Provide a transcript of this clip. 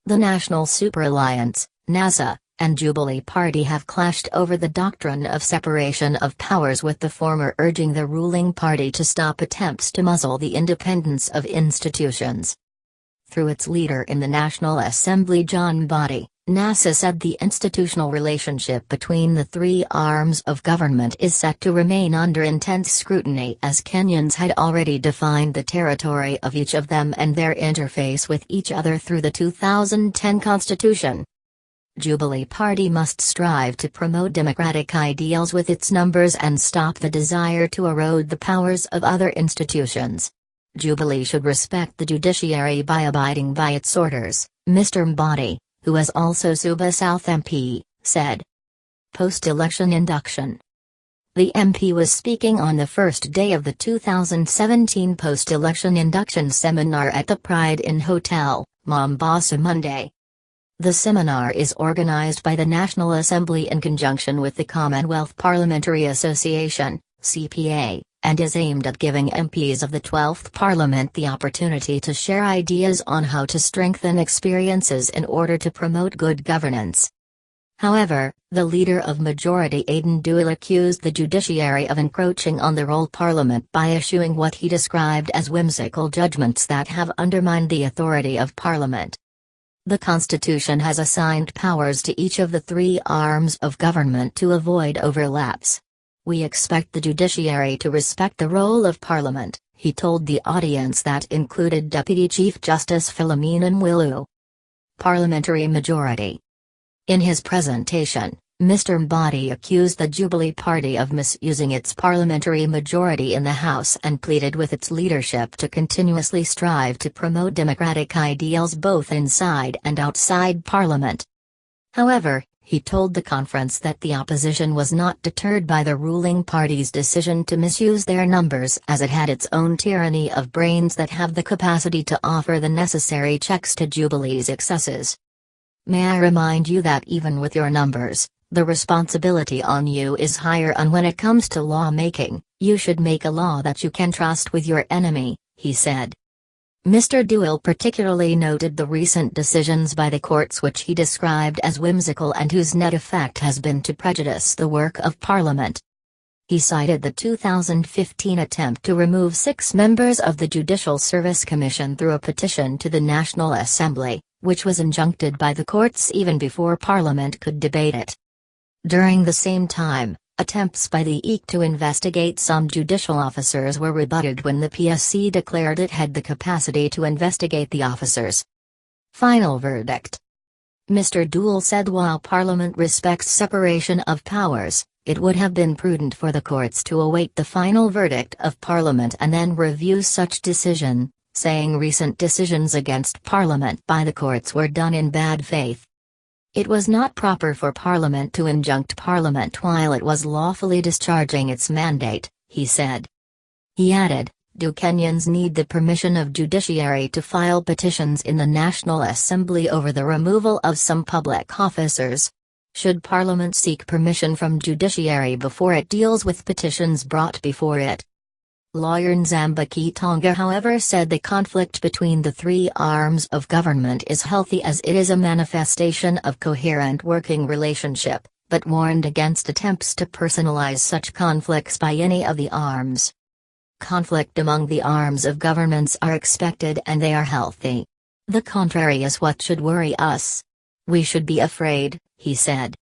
The National Super Alliance, NASA, and Jubilee Party have clashed over the doctrine of separation of powers, with the former urging the ruling party to stop attempts to muzzle the independence of institutions. Through its leader in the National Assembly John Mbadi, NASA said the institutional relationship between the three arms of government is set to remain under intense scrutiny, as Kenyans had already defined the territory of each of them and their interface with each other through the 2010 Constitution. Jubilee Party must strive to promote democratic ideals with its numbers and stop the desire to erode the powers of other institutions. Jubilee should respect the judiciary by abiding by its orders, Mr. Mbadi, who is also Suba South MP, said. Post-election induction. The MP was speaking on the first day of the 2017 post-election induction seminar at the Pride Inn Hotel, Mombasa Monday. The seminar is organized by the National Assembly in conjunction with the Commonwealth Parliamentary Association, CPA, and is aimed at giving MPs of the 12th Parliament the opportunity to share ideas on how to strengthen experiences in order to promote good governance. However, the leader of Majority Aden Dual accused the judiciary of encroaching on the role Parliament by issuing what he described as whimsical judgments that have undermined the authority of Parliament. The Constitution has assigned powers to each of the three arms of government to avoid overlaps. We expect the judiciary to respect the role of Parliament, he told the audience that included Deputy Chief Justice Philomena Mwilu. Parliamentary majority. In his presentation, Mr. Mbadi accused the Jubilee Party of misusing its parliamentary majority in the House and pleaded with its leadership to continuously strive to promote democratic ideals both inside and outside Parliament. However, he told the conference that the opposition was not deterred by the ruling party's decision to misuse their numbers, as it had its own tyranny of brains that have the capacity to offer the necessary checks to Jubilee's excesses. May I remind you that even with your numbers, the responsibility on you is higher, and when it comes to lawmaking, you should make a law that you can trust with your enemy, he said. Mr. Dual particularly noted the recent decisions by the courts, which he described as whimsical and whose net effect has been to prejudice the work of Parliament. He cited the 2015 attempt to remove 6 members of the Judicial Service Commission through a petition to the National Assembly, which was injuncted by the courts even before Parliament could debate it. During the same time, attempts by the EEC to investigate some judicial officers were rebutted when the PSC declared it had the capacity to investigate the officers. Final verdict. Mr. Dual said while Parliament respects separation of powers, it would have been prudent for the courts to await the final verdict of Parliament and then review such decision, saying recent decisions against Parliament by the courts were done in bad faith. It was not proper for Parliament to injunct Parliament while it was lawfully discharging its mandate, he said. He added, do Kenyans need the permission of judiciary to file petitions in the National Assembly over the removal of some public officers? Should Parliament seek permission from judiciary before it deals with petitions brought before it? Lawyer Nzambaki Tonga, however, said the conflict between the three arms of government is healthy as it is a manifestation of coherent working relationship, but warned against attempts to personalize such conflicts by any of the arms. Conflict among the arms of governments are expected and they are healthy. The contrary is what should worry us. We should be afraid, he said.